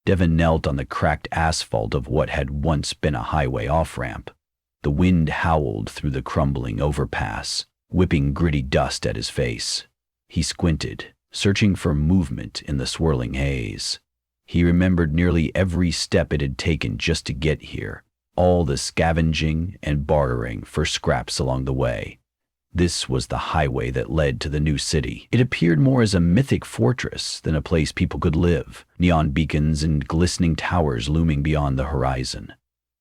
Devin knelt on the cracked asphalt of what had once been a highway off-ramp. The wind howled through the crumbling overpass, whipping gritty dust at his face. He squinted, searching for movement in the swirling haze. He remembered nearly every step it had taken just to get here, all the scavenging and bartering for scraps along the way. This was the highway that led to the new city. It appeared more as a mythic fortress than a place people could live, neon beacons and glistening towers looming beyond the horizon.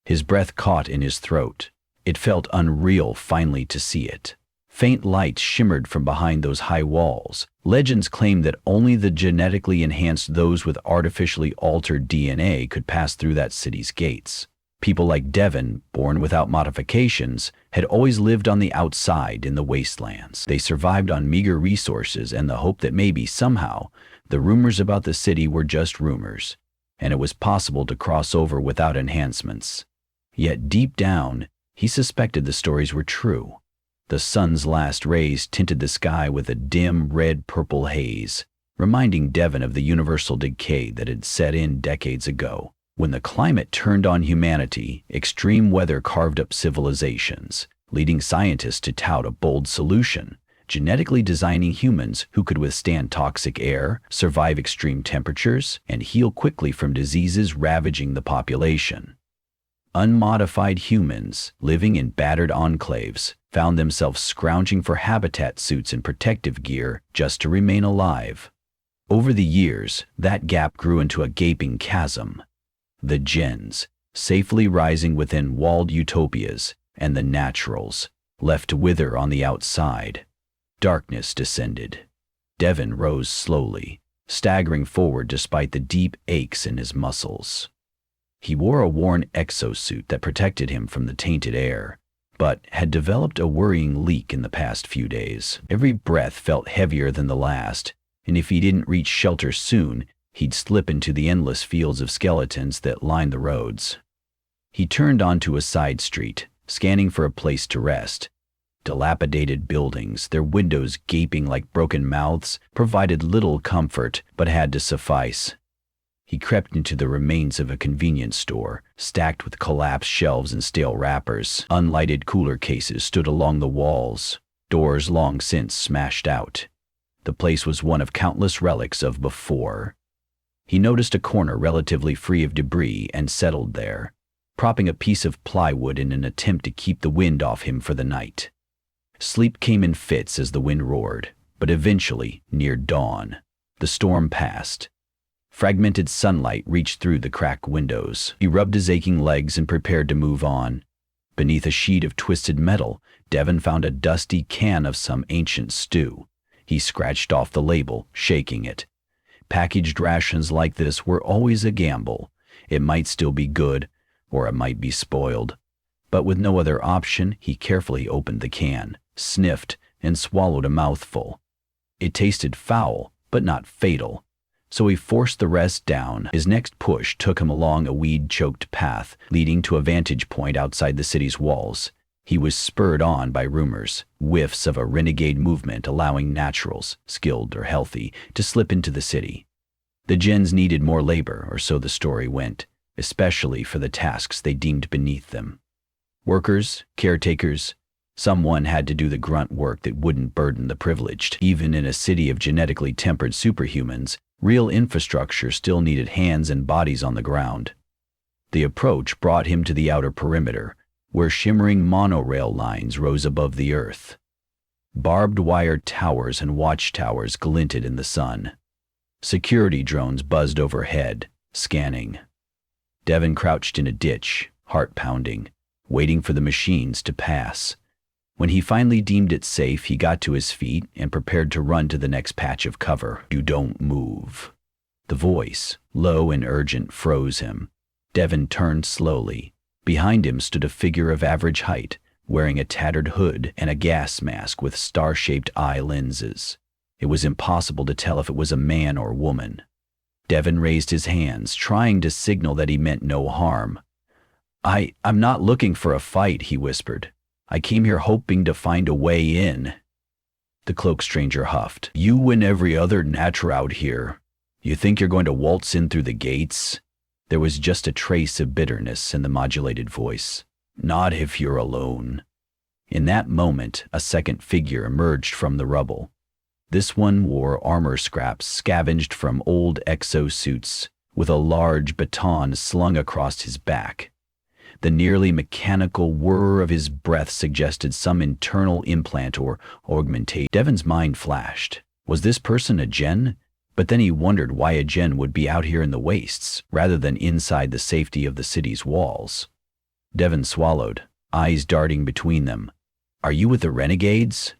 His breath caught in his throat. It felt unreal finally to see it. Faint lights shimmered from behind those high walls. Legends claimed that only the genetically enhanced those with artificially altered DNA could pass through that city's gates. People like Devin, born without modifications, had always lived on the outside in the wastelands. They survived on meager resources and the hope that maybe, somehow, the rumors about the city were just rumors, and it was possible to cross over without enhancements. Yet deep down, he suspected the stories were true. The sun's last rays tinted the sky with a dim red-purple haze, reminding Devin of the universal decay that had set in decades ago. When the climate turned on humanity, extreme weather carved up civilizations, leading scientists to tout a bold solution: genetically designing humans who could withstand toxic air, survive extreme temperatures, and heal quickly from diseases ravaging the population. Unmodified humans, living in battered enclaves, found themselves scrounging for habitat suits and protective gear just to remain alive. Over the years, that gap grew into a gaping chasm. The gens, safely rising within walled utopias, and the naturals, left to wither on the outside. Darkness descended. Devin rose slowly, staggering forward despite the deep aches in his muscles. He wore a worn exosuit that protected him from the tainted air, but had developed a worrying leak in the past few days. Every breath felt heavier than the last, and if he didn't reach shelter soon, he'd slip into the endless fields of skeletons that lined the roads. He turned onto a side street, scanning for a place to rest. Dilapidated buildings, their windows gaping like broken mouths, provided little comfort but had to suffice. He crept into the remains of a convenience store, stacked with collapsed shelves and stale wrappers. Unlighted cooler cases stood along the walls, doors long since smashed out. The place was one of countless relics of before. He noticed a corner relatively free of debris and settled there, propping a piece of plywood in an attempt to keep the wind off him for the night. Sleep came in fits as the wind roared, but eventually, near dawn, the storm passed. Fragmented sunlight reached through the cracked windows. He rubbed his aching legs and prepared to move on. Beneath a sheet of twisted metal, Devin found a dusty can of some ancient stew. He scratched off the label, shaking it. Packaged rations like this were always a gamble. It might still be good, or it might be spoiled. But with no other option, he carefully opened the can, sniffed, and swallowed a mouthful. It tasted foul, but not fatal. So he forced the rest down. His next push took him along a weed-choked path, leading to a vantage point outside the city's walls. He was spurred on by rumors, whiffs of a renegade movement allowing naturals, skilled or healthy, to slip into the city. The gens needed more labor, or so the story went, especially for the tasks they deemed beneath them. Workers, caretakers, someone had to do the grunt work that wouldn't burden the privileged. Even in a city of genetically tempered superhumans, real infrastructure still needed hands and bodies on the ground. The approach brought him to the outer perimeter, where shimmering monorail lines rose above the earth. Barbed wire towers and watchtowers glinted in the sun. Security drones buzzed overhead, scanning. Devin crouched in a ditch, heart pounding, waiting for the machines to pass. When he finally deemed it safe, he got to his feet and prepared to run to the next patch of cover. "You don't move." The voice, low and urgent, froze him. Devin turned slowly. Behind him stood a figure of average height, wearing a tattered hood and a gas mask with star-shaped eye lenses. It was impossible to tell if it was a man or woman. Devin raised his hands, trying to signal that he meant no harm. I'm not looking for a fight," he whispered. "I came here hoping to find a way in." The cloaked stranger huffed. "You and every other natural out here. You think you're going to waltz in through the gates? There was just a trace of bitterness in the modulated voice. Not if you're alone. In that moment, a second figure emerged from the rubble. This one wore armor scraps scavenged from old exosuits, with a large baton slung across his back. The nearly mechanical whir of his breath suggested some internal implant or augmentation. Devon's mind flashed. Was this person a Gen? But then he wondered why a Gen would be out here in the wastes, rather than inside the safety of the city's walls. Devon swallowed, eyes darting between them. Are you with the renegades?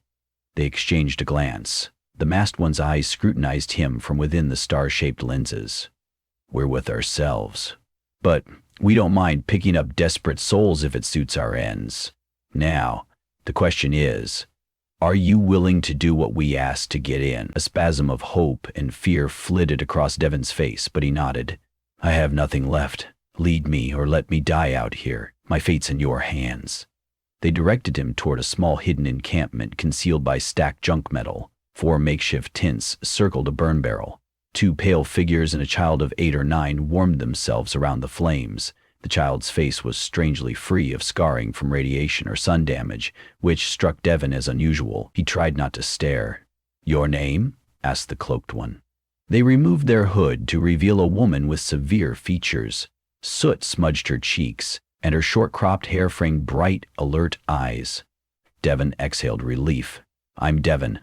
They exchanged a glance. The masked one's eyes scrutinized him from within the star-shaped lenses. We're with ourselves. But we don't mind picking up desperate souls if it suits our ends. Now, the question is, are you willing to do what we asked to get in? A spasm of hope and fear flitted across Devon's face, but he nodded. I have nothing left. Lead me or let me die out here. My fate's in your hands. They directed him toward a small hidden encampment concealed by stacked junk metal. 4 makeshift tents circled a burn barrel. 2 pale figures and a child of 8 or 9 warmed themselves around the flames. The child's face was strangely free of scarring from radiation or sun damage, which struck Devon as unusual. He tried not to stare. Your name? Asked the cloaked one. They removed their hood to reveal a woman with severe features. Soot smudged her cheeks, and her short-cropped hair framed bright, alert eyes. Devon exhaled relief. I'm Devon.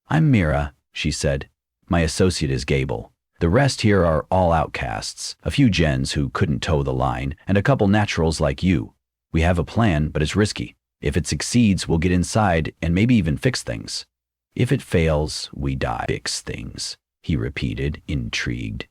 I'm Mira, she said. My associate is Gable. The rest here are all outcasts, a few gens who couldn't toe the line, and a couple naturals like you. We have a plan, but it's risky. If it succeeds, we'll get inside and maybe even fix things. If it fails, we die. Fix things, he repeated, intrigued.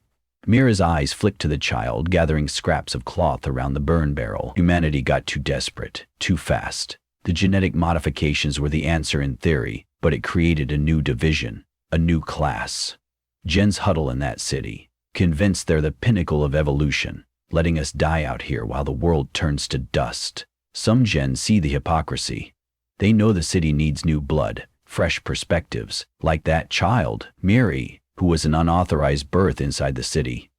Mira's eyes flicked to the child, gathering scraps of cloth around the burn barrel. Humanity got too desperate, too fast. The genetic modifications were the answer in theory, but it created a new division, a new class. Gens huddle in that city, convinced they're the pinnacle of evolution, letting us die out here while the world turns to dust. Some gens see the hypocrisy. They know the city needs new blood, fresh perspectives, like that child, Miri, who was an unauthorized birth inside the city.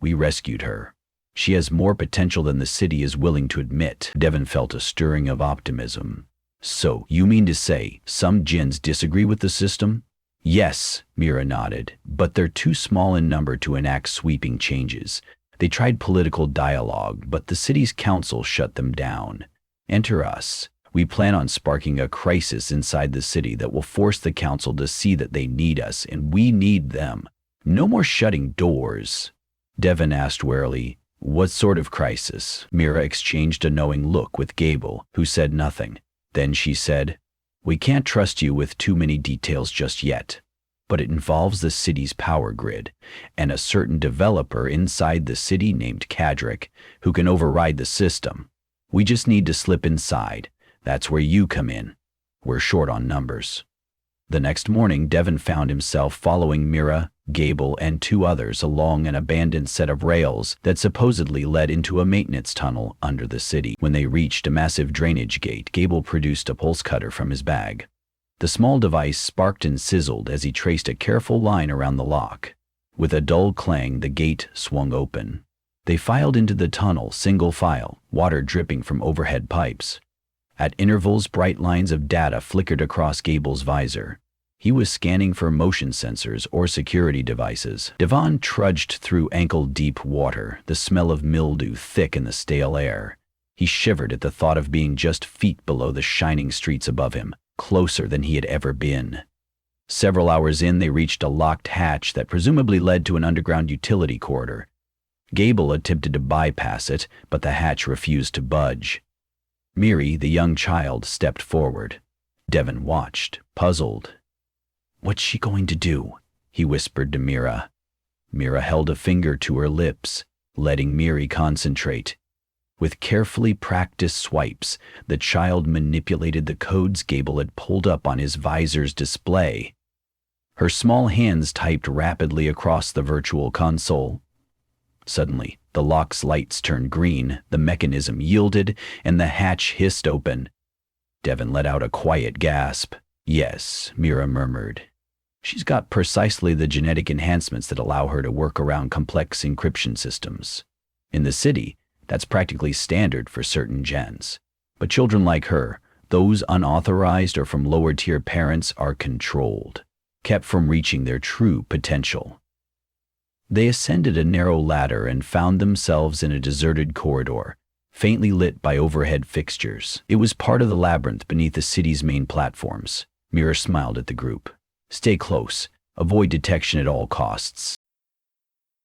We rescued her. She has more potential than the city is willing to admit. Devon felt a stirring of optimism. So, you mean to say some gens disagree with the system? Yes, Mira nodded, but they're too small in number to enact sweeping changes. They tried political dialogue, but the city's council shut them down. Enter us. We plan on sparking a crisis inside the city that will force the council to see that they need us and we need them. No more shutting doors. Devon asked warily, what sort of crisis? Mira exchanged a knowing look with Gable, who said nothing. Then she said, we can't trust you with too many details just yet, but it involves the city's power grid and a certain developer inside the city named Kadric who can override the system. We just need to slip inside. That's where you come in. We're short on numbers. The next morning, Devon found himself following Mira, Gable, and 2 others along an abandoned set of rails that supposedly led into a maintenance tunnel under the city. When they reached a massive drainage gate, Gable produced a pulse cutter from his bag. The small device sparked and sizzled as he traced a careful line around the lock. With a dull clang, the gate swung open. They filed into the tunnel, single file, water dripping from overhead pipes. At intervals, bright lines of data flickered across Gable's visor. He was scanning for motion sensors or security devices. Devon trudged through ankle-deep water, the smell of mildew thick in the stale air. He shivered at the thought of being just feet below the shining streets above him, closer than he had ever been. Several hours in, they reached a locked hatch that presumably led to an underground utility corridor. Gable attempted to bypass it, but the hatch refused to budge. Miri, the young child, stepped forward. Devon watched, puzzled. What's she going to do? He whispered to Mira. Mira held a finger to her lips, letting Miri concentrate. With carefully practiced swipes, the child manipulated the codes Gable had pulled up on his visor's display. Her small hands typed rapidly across the virtual console. Suddenly, the lock's lights turned green, the mechanism yielded, and the hatch hissed open. Devon let out a quiet gasp. Yes, Mira murmured. She's got precisely the genetic enhancements that allow her to work around complex encryption systems. In the city, that's practically standard for certain gens. But children like her, those unauthorized or from lower-tier parents, are controlled, kept from reaching their true potential. They ascended a narrow ladder and found themselves in a deserted corridor, faintly lit by overhead fixtures. It was part of the labyrinth beneath the city's main platforms. Mira smiled at the group. Stay close. Avoid detection at all costs.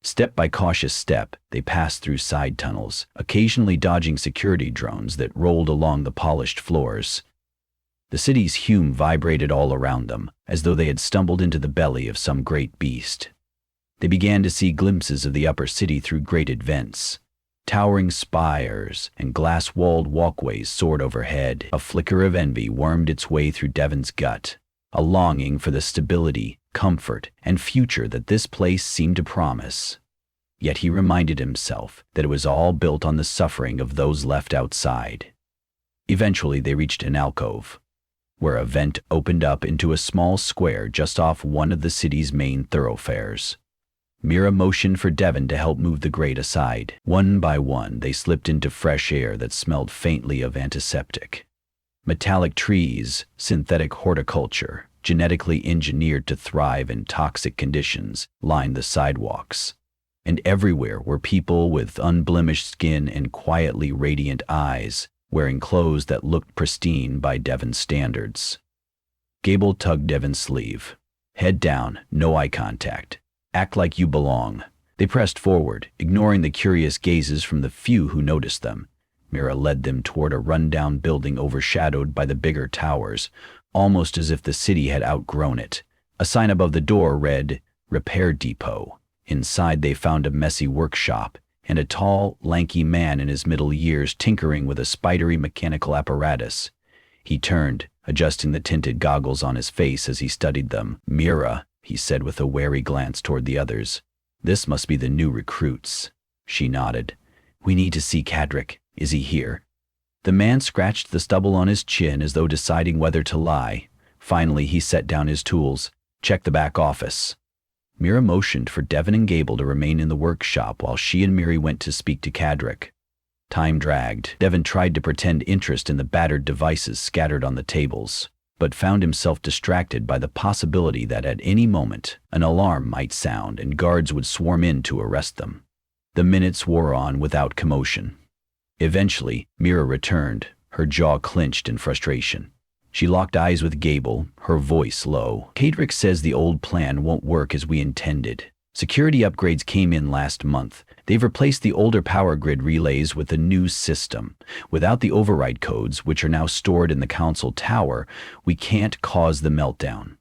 Step by cautious step, they passed through side tunnels, occasionally dodging security drones that rolled along the polished floors. The city's hum vibrated all around them, as though they had stumbled into the belly of some great beast. They began to see glimpses of the upper city through grated vents. Towering spires and glass-walled walkways soared overhead. A flicker of envy wormed its way through Devon's gut, a longing for the stability, comfort, and future that this place seemed to promise. Yet he reminded himself that it was all built on the suffering of those left outside. Eventually they reached an alcove, where a vent opened up into a small square just off one of the city's main thoroughfares. Mira motioned for Devon to help move the grate aside. One by one, they slipped into fresh air that smelled faintly of antiseptic. Metallic trees, synthetic horticulture, genetically engineered to thrive in toxic conditions, lined the sidewalks. And everywhere were people with unblemished skin and quietly radiant eyes, wearing clothes that looked pristine by Devon's standards. Gable tugged Devon's sleeve. Head down, no eye contact. Act like you belong. They pressed forward, ignoring the curious gazes from the few who noticed them. Mira led them toward a rundown building overshadowed by the bigger towers, almost as if the city had outgrown it. A sign above the door read, "Repair Depot." Inside they found a messy workshop, and a tall, lanky man in his middle years tinkering with a spidery mechanical apparatus. He turned, adjusting the tinted goggles on his face as he studied them. "Mira," he said with a wary glance toward the others. "This must be the new recruits." She nodded. "We need to see Cadric. Is he here?" The man scratched the stubble on his chin as though deciding whether to lie. Finally, he set down his tools. "Check the back office." Mira motioned for Devon and Gable to remain in the workshop while she and Miri went to speak to Cadric. Time dragged. Devon tried to pretend interest in the battered devices scattered on the tables, but found himself distracted by the possibility that at any moment an alarm might sound and guards would swarm in to arrest them. The minutes wore on without commotion. Eventually, Mira returned, her jaw clenched in frustration. She locked eyes with Gable, her voice low. "Cadric says the old plan won't work as we intended. Security upgrades came in last month. They've replaced the older power grid relays with a new system. Without the override codes, which are now stored in the council tower, we can't cause the meltdown."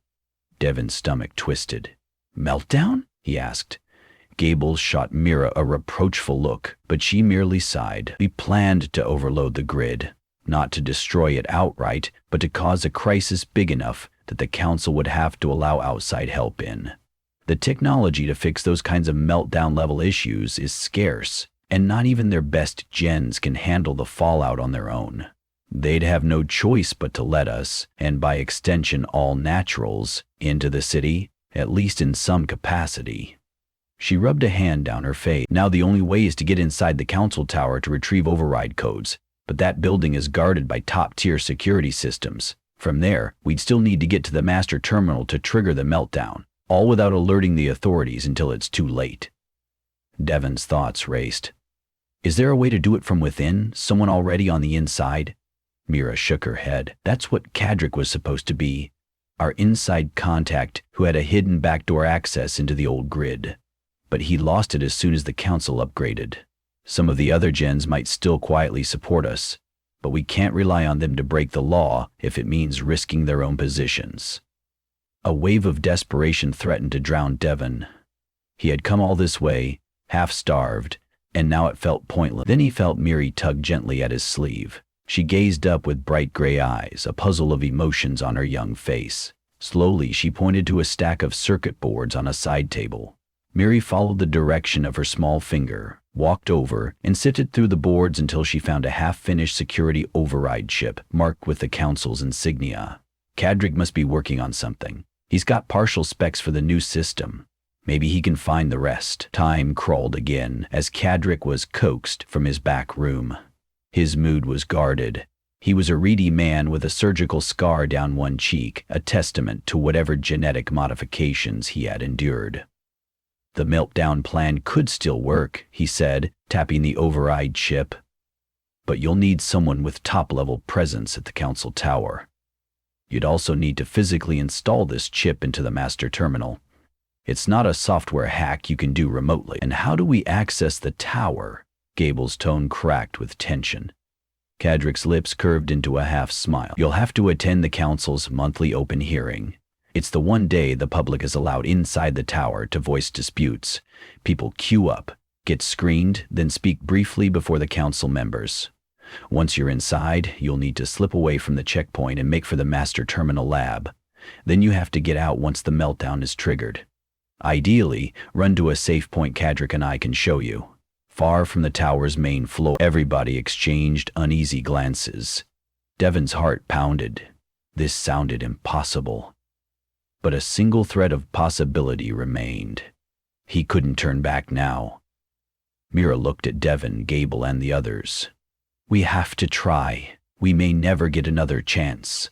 Devon's stomach twisted. "Meltdown?" he asked. Gable shot Mira a reproachful look, but she merely sighed. "We planned to overload the grid, not to destroy it outright, but to cause a crisis big enough that the council would have to allow outside help in. The technology to fix those kinds of meltdown-level issues is scarce, and not even their best gens can handle the fallout on their own. They'd have no choice but to let us, and by extension all naturals, into the city, at least in some capacity." She rubbed a hand down her face. "Now the only way is to get inside the council tower to retrieve override codes, but that building is guarded by top-tier security systems. From there, we'd still need to get to the master terminal to trigger the meltdown, all without alerting the authorities until it's too late." Devon's thoughts raced. "Is there a way to do it from within, someone already on the inside?" Mira shook her head. "That's what Cadric was supposed to be, our inside contact who had a hidden backdoor access into the old grid. But he lost it as soon as the council upgraded. Some of the other gens might still quietly support us, but we can't rely on them to break the law if it means risking their own positions." A wave of desperation threatened to drown Devon. He had come all this way, half-starved, and now it felt pointless. Then he felt Miri tug gently at his sleeve. She gazed up with bright gray eyes, a puzzle of emotions on her young face. Slowly, she pointed to a stack of circuit boards on a side table. Miri followed the direction of her small finger, walked over, and sifted through the boards until she found a half-finished security override chip marked with the council's insignia. "Cadric must be working on something. He's got partial specs for the new system." Maybe he can find the rest. Time crawled again as Cadric was coaxed from his back room. His mood was guarded. He was a reedy man with a surgical scar down one cheek, a testament to whatever genetic modifications he had endured. The meltdown plan could still work, he said, tapping the override chip. But you'll need someone with top-level presence at the council tower. You'd also need to physically install this chip into the master terminal. It's not a software hack you can do remotely. And how do we access the tower? Gable's tone cracked with tension. Cadric's lips curved into a half smile. You'll have to attend the council's monthly open hearing. It's the one day the public is allowed inside the tower to voice disputes. People queue up, get screened, then speak briefly before the council members. Once you're inside, you'll need to slip away from the checkpoint and make for the master terminal lab. Then you have to get out once the meltdown is triggered. Ideally, run to a safe point Cadric and I can show you. Far from the tower's main floor, everybody exchanged uneasy glances. Devon's heart pounded. This sounded impossible. But a single thread of possibility remained. He couldn't turn back now. Mira looked at Devon, Gable, and the others. We have to try. We may never get another chance.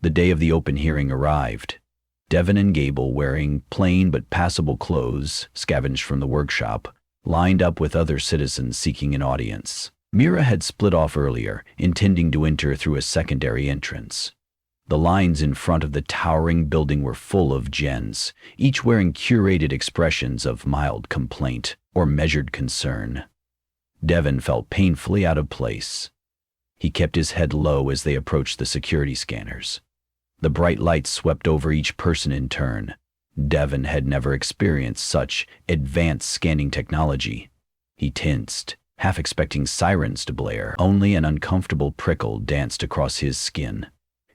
The day of the open hearing arrived. Devon and Gable, wearing plain but passable clothes, scavenged from the workshop, lined up with other citizens seeking an audience. Mira had split off earlier, intending to enter through a secondary entrance. The lines in front of the towering building were full of gens, each wearing curated expressions of mild complaint or measured concern. Devon felt painfully out of place. He kept his head low as they approached the security scanners. The bright lights swept over each person in turn. Devon had never experienced such advanced scanning technology. He tensed, half expecting sirens to blare. Only an uncomfortable prickle danced across his skin.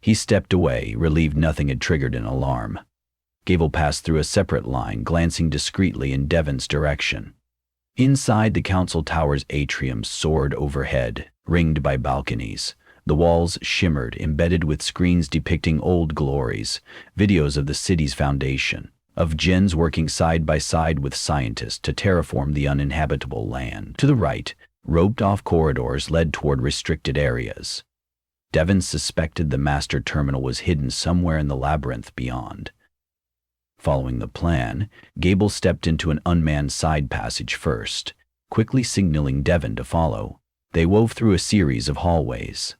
He stepped away, relieved nothing had triggered an alarm. Gable passed through a separate line, glancing discreetly in Devon's direction. Inside, the council tower's atrium soared overhead, ringed by balconies. The walls shimmered, embedded with screens depicting old glories, videos of the city's foundation, of gens working side by side with scientists to terraform the uninhabitable land. To the right, roped-off corridors led toward restricted areas. Devon suspected the master terminal was hidden somewhere in the labyrinth beyond. Following the plan, Gable stepped into an unmanned side passage first, quickly signaling Devon to follow. They wove through a series of hallways.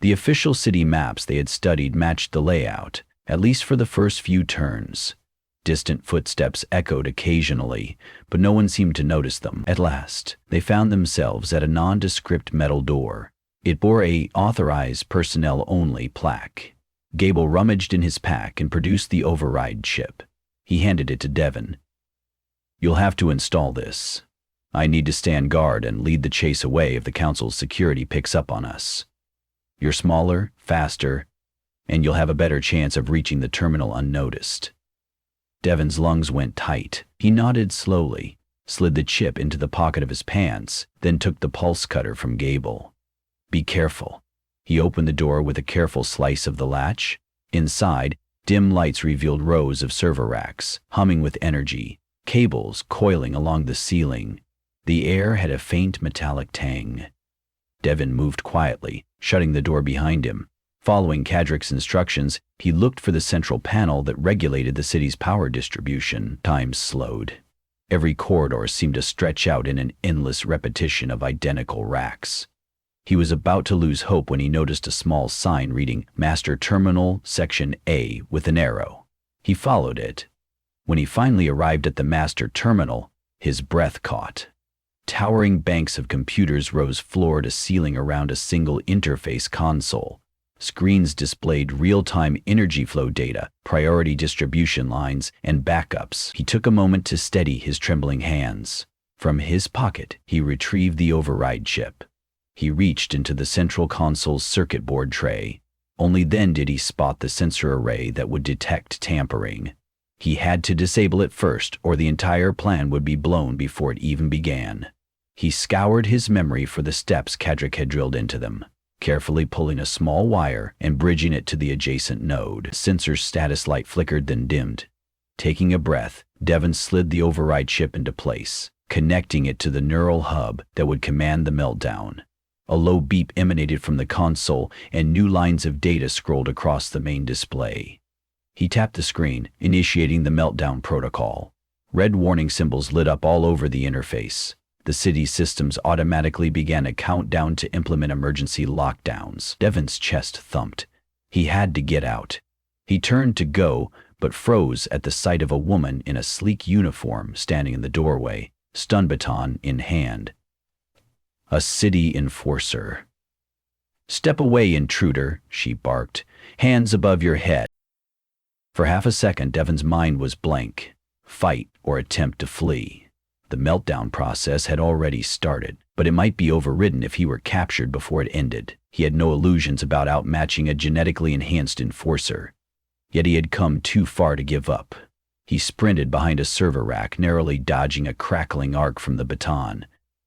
The official city maps they had studied matched the layout, at least for the first few turns. Distant footsteps echoed occasionally, but no one seemed to notice them. At last, they found themselves at a nondescript metal door. It bore a "Authorized Personnel Only" plaque. Gable rummaged in his pack and produced the override chip. He handed it to Devon. You'll have to install this. I need to stand guard and lead the chase away if the council's security picks up on us. You're smaller, faster, and you'll have a better chance of reaching the terminal unnoticed. Devon's lungs went tight. He nodded slowly, slid the chip into the pocket of his pants, then took the pulse cutter from Gable. Be careful. He opened the door with a careful slice of the latch. Inside, dim lights revealed rows of server racks, humming with energy, cables coiling along the ceiling. The air had a faint metallic tang. Devon moved quietly, shutting the door behind him. Following Cadric's instructions, he looked for the central panel that regulated the city's power distribution. Time slowed. Every corridor seemed to stretch out in an endless repetition of identical racks. He was about to lose hope when he noticed a small sign reading Master Terminal Section A with an arrow. He followed it. When he finally arrived at the master terminal, his breath caught. Towering banks of computers rose floor to ceiling around a single interface console. Screens displayed real-time energy flow data, priority distribution lines, and backups. He took a moment to steady his trembling hands. From his pocket, he retrieved the override chip. He reached into the central console's circuit board tray. Only then did he spot the sensor array that would detect tampering. He had to disable it first, or the entire plan would be blown before it even began. He scoured his memory for the steps Cadric had drilled into them, carefully pulling a small wire and bridging it to the adjacent node. Sensor's status light flickered then dimmed. Taking a breath, Devon slid the override chip into place, connecting it to the neural hub that would command the meltdown. A low beep emanated from the console, and new lines of data scrolled across the main display. He tapped the screen, initiating the meltdown protocol. Red warning symbols lit up all over the interface. The city's systems automatically began a countdown to implement emergency lockdowns. Devon's chest thumped. He had to get out. He turned to go, but froze at the sight of a woman in a sleek uniform standing in the doorway, stun baton in hand. A city enforcer. "Step away, intruder," she barked. "Hands above your head." For half a second, Devon's mind was blank. Fight or attempt to flee. The meltdown process had already started, but it might be overridden if he were captured before it ended. He had no illusions about outmatching a genetically enhanced enforcer. Yet he had come too far to give up. He sprinted behind a server rack, narrowly dodging a crackling arc from the baton.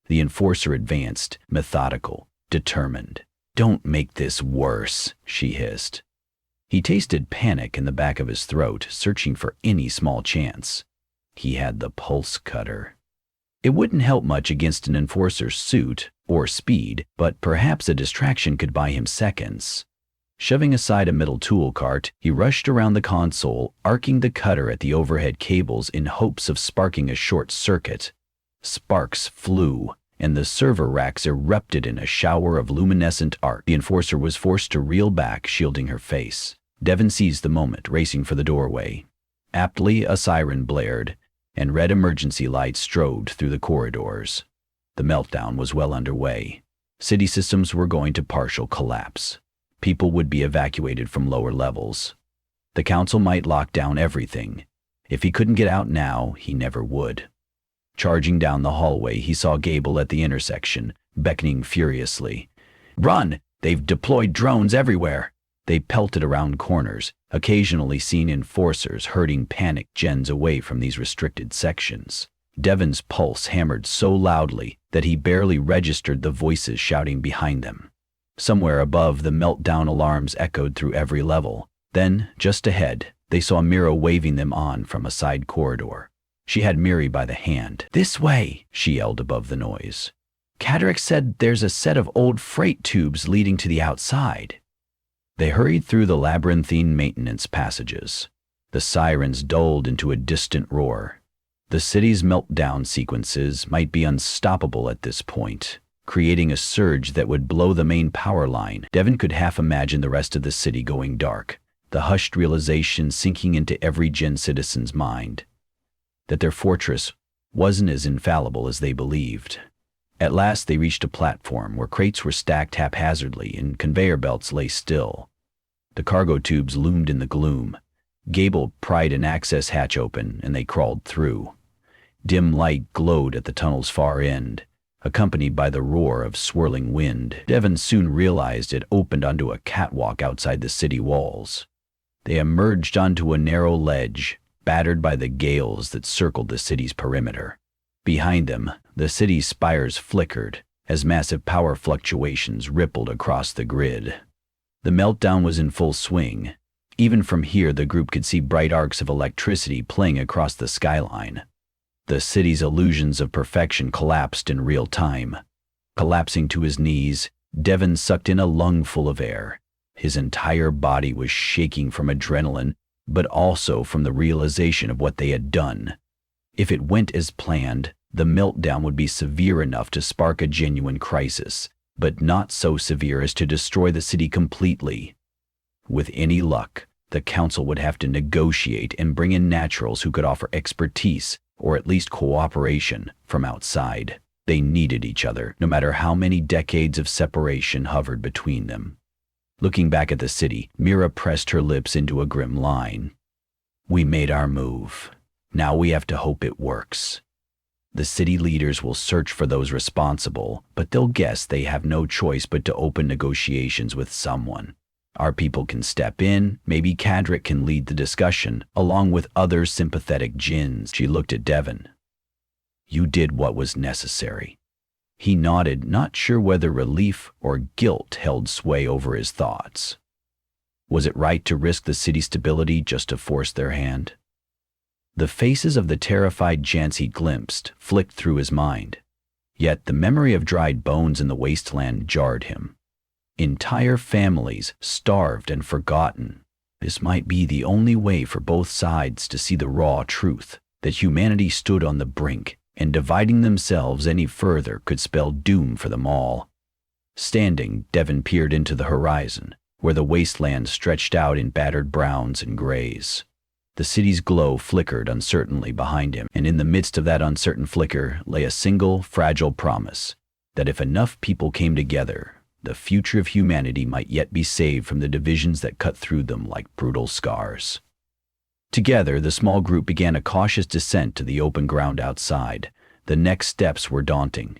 The enforcer advanced, methodical, determined. "Don't make this worse," she hissed. He tasted panic in the back of his throat, searching for any small chance. He had the pulse cutter. It wouldn't help much against an enforcer's suit or speed, but perhaps a distraction could buy him seconds. Shoving aside a metal tool cart, he rushed around the console, arcing the cutter at the overhead cables in hopes of sparking a short circuit. Sparks flew, and the server racks erupted in a shower of luminescent arc. The enforcer was forced to reel back, shielding her face. Devon seized the moment, racing for the doorway. Aptly, a siren blared, and red emergency lights strobed through the corridors. The meltdown was well underway. City systems were going to partial collapse. People would be evacuated from lower levels. The council might lock down everything. If he couldn't get out now, he never would. Charging down the hallway, he saw Gable at the intersection, beckoning furiously. "Run! They've deployed drones everywhere!" They pelted around corners, occasionally seen enforcers herding panicked gens away from these restricted sections. Devon's pulse hammered so loudly that he barely registered the voices shouting behind them. Somewhere above, the meltdown alarms echoed through every level. Then, just ahead, they saw Mira waving them on from a side corridor. She had Miri by the hand. "This way," she yelled above the noise. "Cadric said there's a set of old freight tubes leading to the outside." They hurried through the labyrinthine maintenance passages. The sirens dulled into a distant roar. The city's meltdown sequences might be unstoppable at this point, creating a surge that would blow the main power line. Devon could half imagine the rest of the city going dark, the hushed realization sinking into every Gen citizen's mind that their fortress wasn't as infallible as they believed. At last they reached a platform where crates were stacked haphazardly and conveyor belts lay still. The cargo tubes loomed in the gloom. Gable pried an access hatch open and they crawled through. Dim light glowed at the tunnel's far end, accompanied by the roar of swirling wind. Devon soon realized it opened onto a catwalk outside the city walls. They emerged onto a narrow ledge, battered by the gales that circled the city's perimeter. Behind them, the city's spires flickered as massive power fluctuations rippled across the grid. The meltdown was in full swing. Even from here, the group could see bright arcs of electricity playing across the skyline. The city's illusions of perfection collapsed in real time. Collapsing to his knees, Devon sucked in a lungful of air. His entire body was shaking from adrenaline, but also from the realization of what they had done. If it went as planned, the meltdown would be severe enough to spark a genuine crisis, but not so severe as to destroy the city completely. With any luck, the council would have to negotiate and bring in naturals who could offer expertise, or at least cooperation, from outside. They needed each other, no matter how many decades of separation hovered between them. Looking back at the city, Mira pressed her lips into a grim line. "We made our move. Now we have to hope it works. The city leaders will search for those responsible, but they'll guess they have no choice but to open negotiations with someone. Our people can step in, maybe Cadric can lead the discussion, along with other sympathetic djinns." She looked at Devon. "You did what was necessary." He nodded, not sure whether relief or guilt held sway over his thoughts. Was it right to risk the city's stability just to force their hand? The faces of the terrified gents he glimpsed flicked through his mind. Yet the memory of dried bones in the wasteland jarred him. Entire families starved and forgotten. This might be the only way for both sides to see the raw truth, that humanity stood on the brink, and dividing themselves any further could spell doom for them all. Standing, Devon peered into the horizon, where the wasteland stretched out in battered browns and grays. The city's glow flickered uncertainly behind him, and in the midst of that uncertain flicker lay a single, fragile promise, that if enough people came together, the future of humanity might yet be saved from the divisions that cut through them like brutal scars. Together, the small group began a cautious descent to the open ground outside. The next steps were daunting.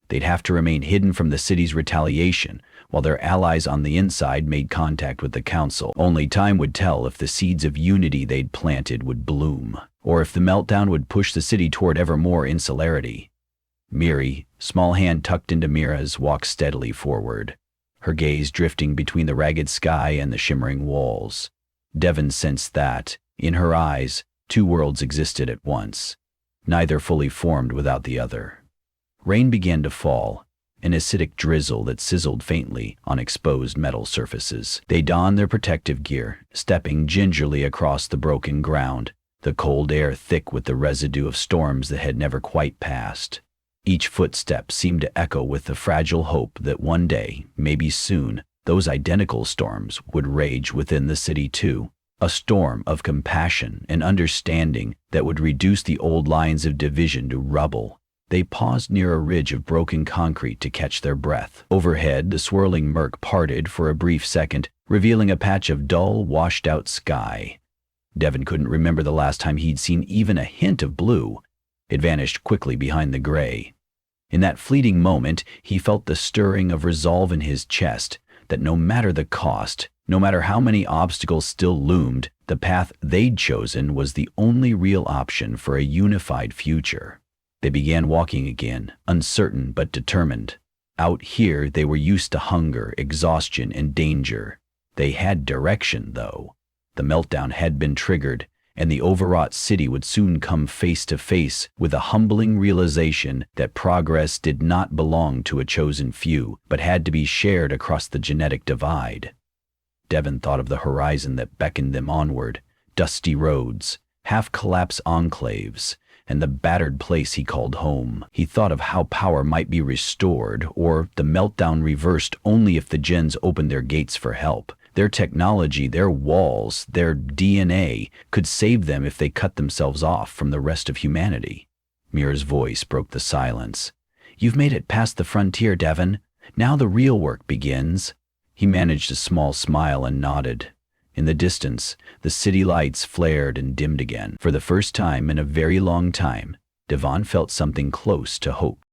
They'd have to remain hidden from the city's retaliation, while their allies on the inside made contact with the council. Only time would tell if the seeds of unity they'd planted would bloom, or if the meltdown would push the city toward ever more insularity. Miri, small hand tucked into Mira's, walked steadily forward, her gaze drifting between the ragged sky and the shimmering walls. Devon sensed that, in her eyes, two worlds existed at once, neither fully formed without the other. Rain began to fall, an acidic drizzle that sizzled faintly on exposed metal surfaces. They donned their protective gear, stepping gingerly across the broken ground, the cold air thick with the residue of storms that had never quite passed. Each footstep seemed to echo with the fragile hope that one day, maybe soon, those identical storms would rage within the city too. A storm of compassion and understanding that would reduce the old lines of division to rubble. They paused near a ridge of broken concrete to catch their breath. Overhead, the swirling murk parted for a brief second, revealing a patch of dull, washed-out sky. Devon couldn't remember the last time he'd seen even a hint of blue. It vanished quickly behind the gray. In that fleeting moment, he felt the stirring of resolve in his chest, that no matter the cost, no matter how many obstacles still loomed, the path they'd chosen was the only real option for a unified future. They began walking again, uncertain but determined. Out here, they were used to hunger, exhaustion, and danger. They had direction, though. The meltdown had been triggered, and the overwrought city would soon come face to face with a humbling realization that progress did not belong to a chosen few, but had to be shared across the genetic divide. Devon thought of the horizon that beckoned them onward, dusty roads, half-collapsed enclaves, and the battered place he called home. He thought of how power might be restored, or the meltdown reversed only if the gens opened their gates for help. Their technology, their walls, their DNA could save them if they cut themselves off from the rest of humanity. Mira's voice broke the silence. "You've made it past the frontier, Devon. Now the real work begins." He managed a small smile and nodded. In the distance, the city lights flared and dimmed again. For the first time in a very long time, Devon felt something close to hope.